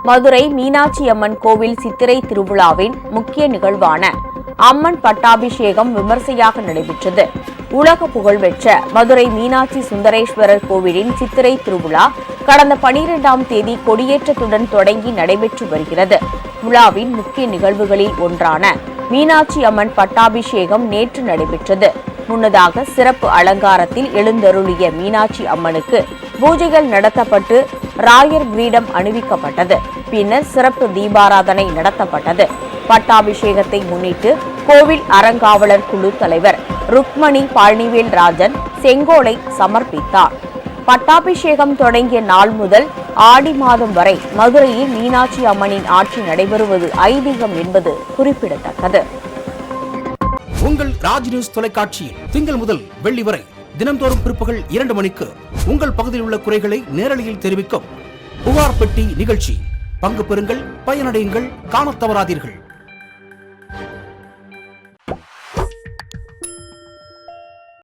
மதுரை மீனாட்சி அம்மன் கோவில் சித்திரை திருவிழாவின் முக்கிய நிகழ்வான அம்மன் பட்டாபிஷேகம் விமர்சையாக நடைபெற்றது. உலக புகழ்பெற்ற மதுரை மீனாட்சி சுந்தரேஸ்வரர் கோவிலின் சித்திரை திருவிழா கடந்த 12ஆம் தேதி கொடியேற்றத்துடன் தொடங்கி நடைபெற்று வருகிறது. விழாவின் முக்கிய நிகழ்வுகளில் ஒன்றான மீனாட்சி அம்மன் பட்டாபிஷேகம் நேற்று நடைபெற்றது. முன்னதாக சிறப்பு அலங்காரத்தில் எழுந்தருளிய மீனாட்சி அம்மனுக்கு பூஜைகள் நடத்தப்பட்டு ராயர் கிரீடம் அணிவிக்கப்பட்டது. பின்னர் சிறப்பு தீபாராதனை நடத்தப்பட்டது. பட்டாபிஷேகத்தை முன்னிட்டு கோவில் அறங்காவலர் குழு தலைவர் ருக்மணி பழனிவேல் ராஜன் செங்கோலை சமர்ப்பித்தார். பட்டாபிஷேகம் தொடங்கிய நாள் முதல் ஆடி மாதம் வரை மதுரையில் மீனாட்சி அம்மனின் ஆட்சி நடைபெறுவது ஐதீகம் என்பது குறிப்பிடத்தக்கது. உங்கள் ராஜ் நியூஸ் தொலைக்காட்சியில் திங்கள் முதல் வெள்ளி வரை தினந்தோறும் பிற்பகல் 2 மணிக்கு உங்கள் பகுதியில் உள்ள குறைகளை நேரலையில் தெரிவிக்கும் புகார் பெட்டி நிகழ்ச்சி. பங்கு பெறுங்கள், பயனடையுங்கள், காணத் தவறாதீர்கள்.